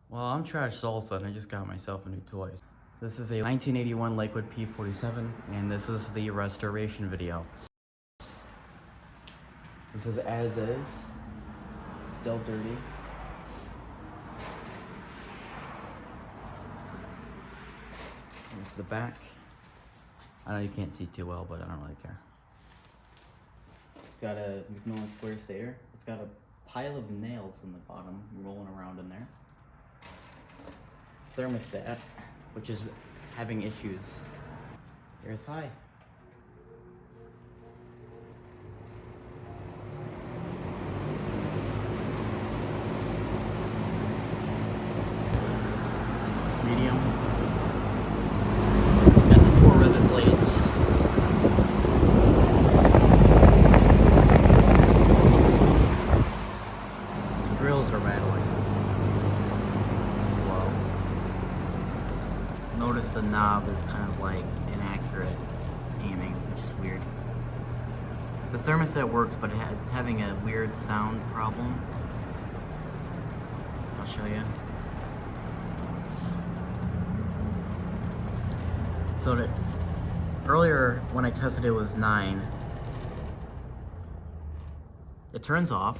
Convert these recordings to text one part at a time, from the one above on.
Well, I'm Trash Salsa and I just got myself a new toy. This is a 1981 Lakewood P-47 and this is the restoration video. This is as is, still dirty. Here's the back. I know you can't see too well, but I don't really care. It's got a McMillan square stator. It's got a pile of nails in the bottom rolling around in there. Thermostat, which is having issues. Here's high. Medium. Got the 4 rivet blades. The grills are rattling. Slow. Notice the knob is kind of like inaccurate aiming, which is weird. The thermostat works, but it's having a weird sound problem. I'll show you. So earlier when I tested it was 9. It turns off.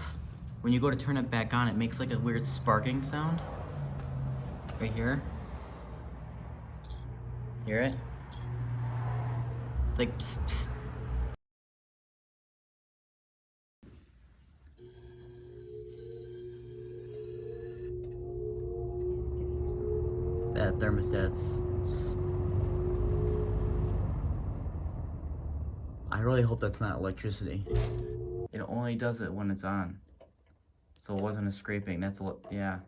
When you go to turn it back on, it makes like a weird sparking sound. Right here. Hear it? Like psst, psst. That thermostat's... I really hope that's not electricity. It only does it when it's on. So it wasn't a scraping, yeah.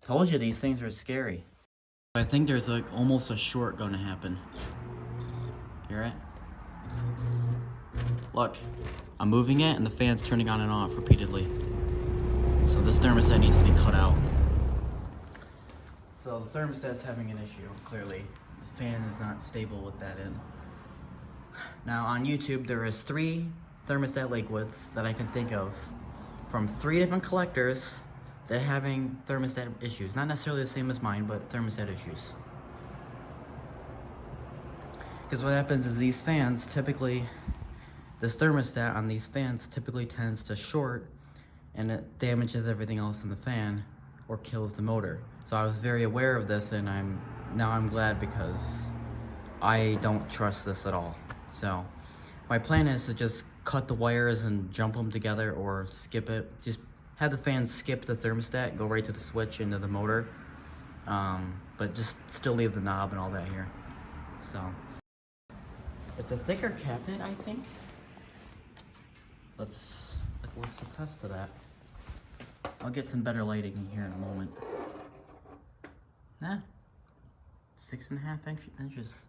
Told you these things are scary. I think there's like almost a short gonna happen. Hear it? Look, I'm moving it and the fan's turning on and off repeatedly. So this thermostat needs to be cut out. So the thermostat's having an issue, clearly. The fan is not stable with that in. Now on YouTube, there is 3 thermostat Lakewoods that I can think of from 3 different collectors that are having thermostat issues. Not necessarily the same as mine, but thermostat issues. Because what happens is these fans typically, this thermostat on these fans typically tends to short and it damages everything else in the fan or kills the motor. So I was very aware of this and I'm glad because I don't trust this at all. So my plan is to just cut the wires and jump them together or skip it. Just have the fan skip the thermostat, go right to the switch into the motor. But just still leave the knob and all that here. So it's a thicker cabinet, I think. Let's attest to that. I'll get some better lighting here in a moment. 6.5 inches.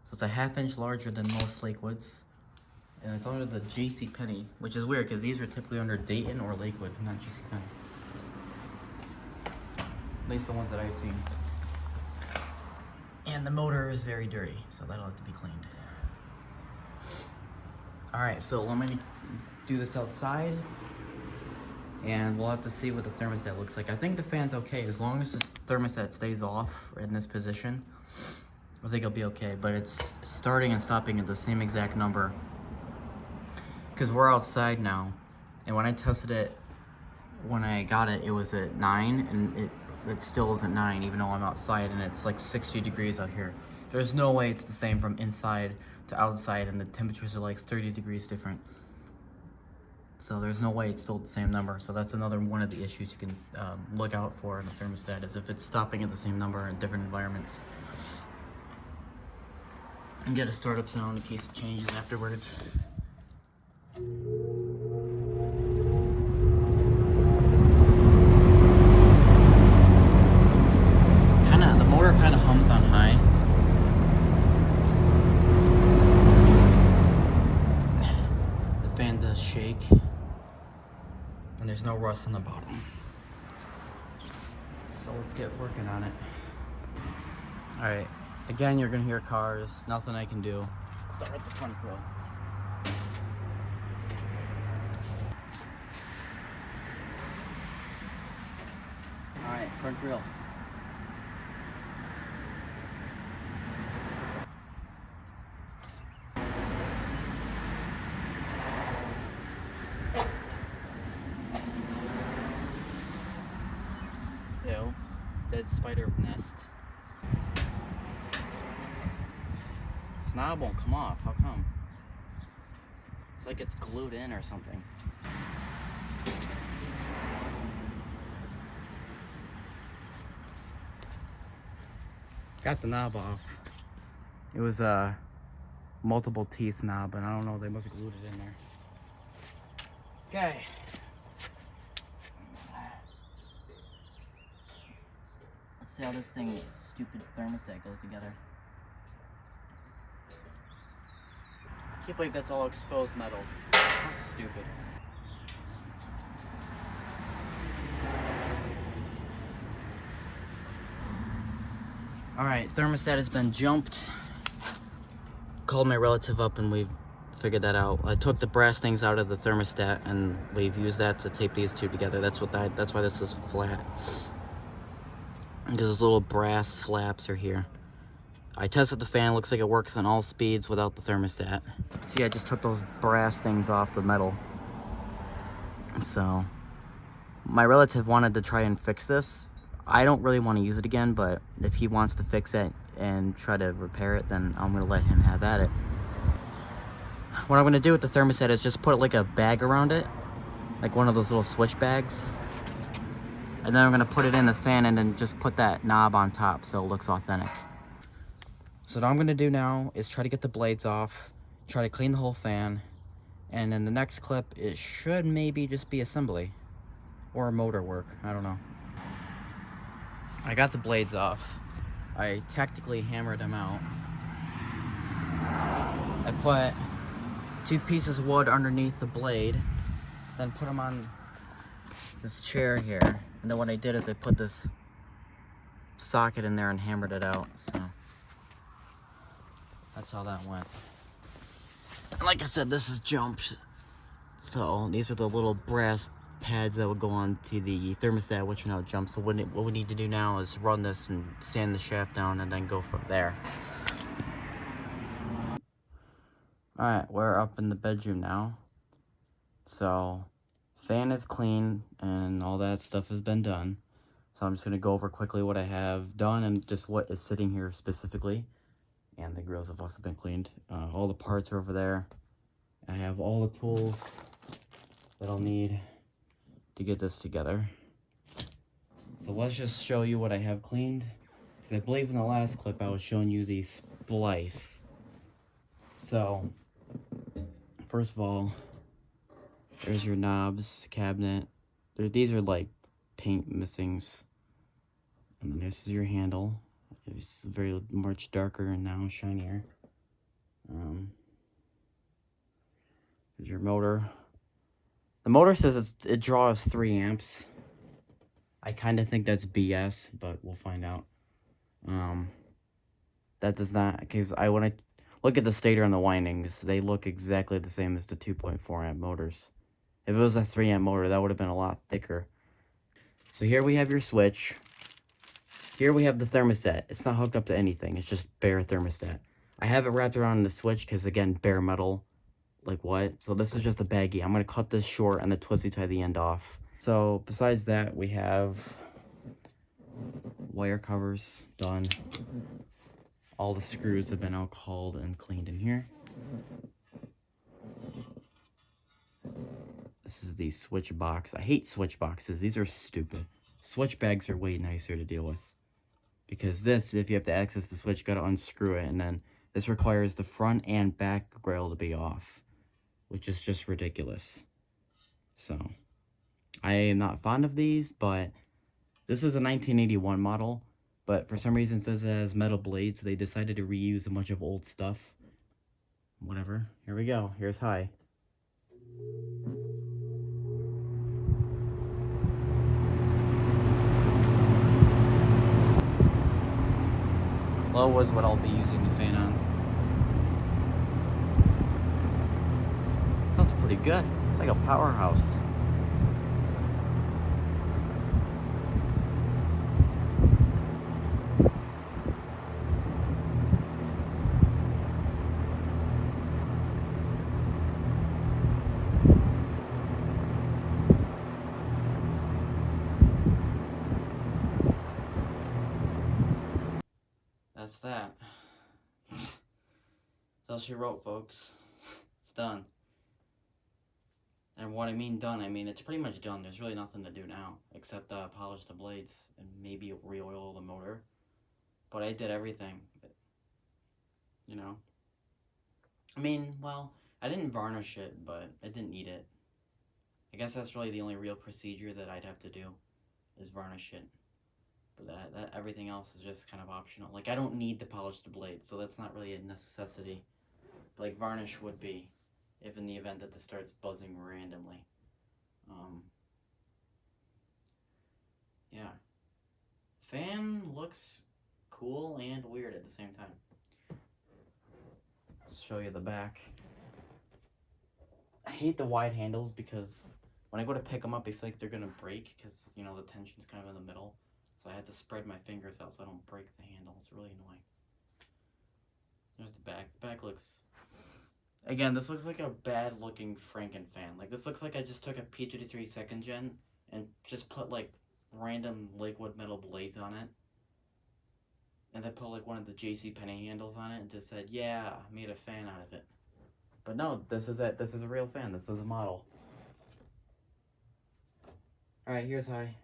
So it's a 1/2 inch larger than most Lakewoods. And it's under the JCPenney, which is weird because these are typically under Dayton or Lakewood, not JCPenney. At least the ones that I've seen. And the motor is very dirty, so that'll have to be cleaned. Alright, so let me do this outside. And we'll have to see what the thermostat looks like. I think the fan's okay as long as this thermostat stays off in this position. I think it'll be okay, but it's starting and stopping at the same exact number. Because we're outside now, and when I tested it, when I got it, it was at 9, and it still is at 9, even though I'm outside, and it's like 60 degrees out here. There's no way it's the same from inside to outside, and the temperatures are like 30 degrees different. So there's no way it's still the same number. So that's another one of the issues you can look out for in a thermostat, is if it's stopping at the same number in different environments. And get a startup sound in case it changes afterwards. The motor kind of hums on high. The fan does shake. And there's no rust on the bottom. So let's get working on it. Alright, again you're gonna hear cars, nothing I can do. Start at the front row. front grill. Ew, dead spider nest. This knob won't come off. How come? It's like it's glued in or something. Got the knob off. It was a multiple teeth knob, and I don't know, they must have glued it in there. Okay. Let's see how this thing, stupid thermostat, goes together. I can't believe that's all exposed metal. How stupid. Alright, thermostat has been jumped. Called my relative up and we've figured that out. I took the brass things out of the thermostat and we've used that to tape these two together. That's why this is flat. Because those little brass flaps are here. I tested the fan, looks like it works on all speeds without the thermostat. See, I just took those brass things off the metal. So, my relative wanted to try and fix this. I don't really want to use it again, but if he wants to fix it and try to repair it, then I'm going to let him have at it. What I'm going to do with the thermostat is just put like a bag around it, like one of those little switch bags. And then I'm going to put it in the fan and then just put that knob on top so it looks authentic. So what I'm going to do now is try to get the blades off, try to clean the whole fan, and then the next clip, it should maybe just be assembly or motor work, I don't know. I got the blades off. I tactically hammered them out. I put 2 pieces of wood underneath the blade, then put them on this chair here. And then what I did is I put this socket in there and hammered it out, so that's how that went. And like I said, this is jumped. So these are the little brass pads that would go on to the thermostat, which are now jumped. So what we need to do now is run this and sand the shaft down and then go from there. Alright, we're up in the bedroom now. So fan is clean and all that stuff has been done. So I'm just going to go over quickly what I have done and just what is sitting here specifically. And the grills have also been cleaned. All the parts are over there. I have all the tools that I'll need to get this together. So let's just show you what I have cleaned. Because I believe in the last clip I was showing you the splice. So, first of all, there's your knobs, cabinet. These are like paint missings. And then this is your handle. It's very much darker and now shinier. There's your motor. The motor says it draws 3 amps. I kind of think that's BS, but we'll find out. That does not, because when I look at the stator and the windings, they look exactly the same as the 2.4 amp motors. If it was a 3 amp motor, that would have been a lot thicker. So here we have your switch. Here we have the thermostat. It's not hooked up to anything. It's just bare thermostat. I have it wrapped around the switch because, again, bare metal. Like what? So this is just a baggie. I'm going to cut this short and the twisty tie the end off. So besides that, we have wire covers done. All the screws have been alcoholed and cleaned in here. This is the switch box. I hate switch boxes. These are stupid. Switch bags are way nicer to deal with. Because this, if you have to access the switch, you got to unscrew it. And then this requires the front and back grill to be off, which is just ridiculous. So, I am not fond of these, but this is a 1981 model. But for some reason, it says it has metal blades, so they decided to reuse a bunch of old stuff. Whatever. Here we go. Here's high. Low was what I'll be using the fan on. Sounds pretty good. It's like a powerhouse. that's that. That's all she wrote, folks. It's done. And what I mean done, I mean it's pretty much done. There's really nothing to do now, except polish the blades and maybe re-oil the motor. But I did everything, you know. I mean, well, I didn't varnish it, but I didn't need it. I guess that's really the only real procedure that I'd have to do, is varnish it. But that everything else is just kind of optional. Like, I don't need to polish the blade, so that's not really a necessity. But, like, varnish would be, if in the event that this starts buzzing randomly. Yeah. Fan looks cool and weird at the same time. Let's show you the back. I hate the wide handles because when I go to pick them up, I feel like they're gonna break because, you know, the tension's kind of in the middle. So I have to spread my fingers out so I don't break the handle. It's really annoying. There's the back. The back looks... Again, this looks like a bad looking Franken fan. Like, this looks like I just took a P-53 second gen and just put like random Lakewood metal blades on it. And then put like one of the JCPenney handles on it and just said, yeah, I made a fan out of it. But no, this is it. This is a real fan. This is a model. Alright, here's high.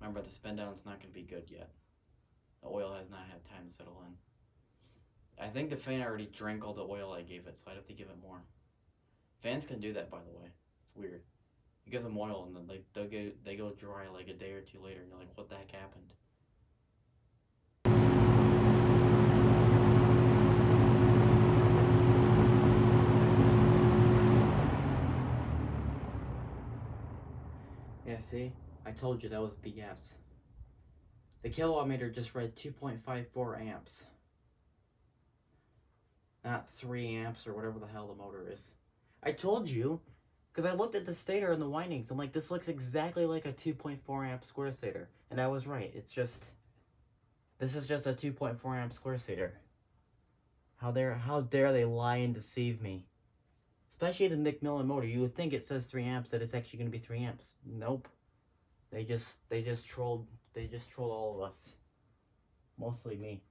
Remember, the spin down's not going to be good yet. The oil has not had time to settle in. I think the fan already drank all the oil I gave it, so I'd have to give it more. Fans can do that, by the way. It's weird. You give them oil and then they go dry like a day or two later, and you're like, what the heck happened? Yeah, see? I told you that was BS. The kilowatt meter just read 2.54 amps. Not 3 amps or whatever the hell the motor is. I told you, because I looked at the stator and the windings. I'm like, this looks exactly like a 2.4 amp square stator. And I was right. It's just, this is just a 2.4 amp square stator. How dare they lie and deceive me? Especially the Macmillan motor. You would think it says 3 amps, that it's actually going to be 3 amps. Nope. They just trolled all of us. Mostly me.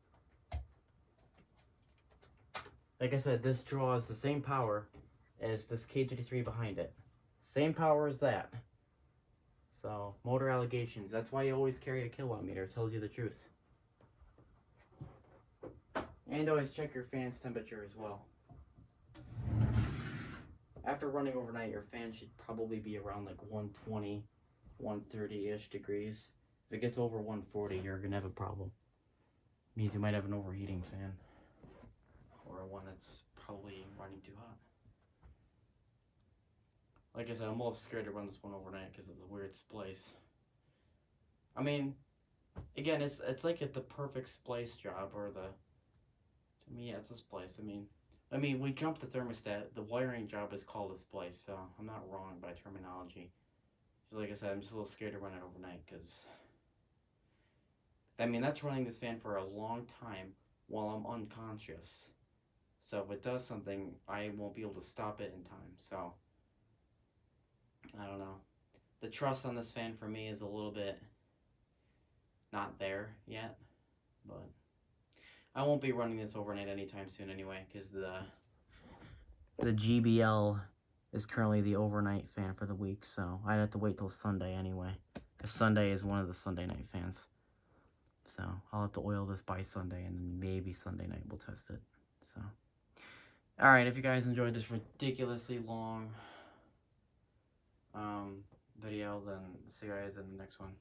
Like I said, this draws the same power as this K33 behind it. Same power as that. So, motor allegations. That's why you always carry a kilowatt meter. It tells you the truth. And always check your fan's temperature as well. After running overnight, your fan should probably be around like 120, 130-ish degrees. If it gets over 140, you're going to have a problem. It means you might have an overheating fan. Or one that's probably running too hot. Like I said, I'm a little scared to run this one overnight because it's a weird splice. I mean, again, it's like the perfect splice job, or to me, yeah, it's a splice. I mean, we jumped the thermostat. The wiring job is called a splice, so I'm not wrong by terminology. So like I said, I'm just a little scared to run it overnight because, I mean, that's running this fan for a long time while I'm unconscious. So if it does something, I won't be able to stop it in time. So, I don't know. The trust on this fan for me is a little bit not there yet. But I won't be running this overnight anytime soon anyway, because the GBL is currently the overnight fan for the week. So I'd have to wait till Sunday anyway, because Sunday is one of the Sunday night fans. So I'll have to oil this by Sunday, and then maybe Sunday night we'll test it. So, all right, if you guys enjoyed this ridiculously long video, then see you guys in the next one.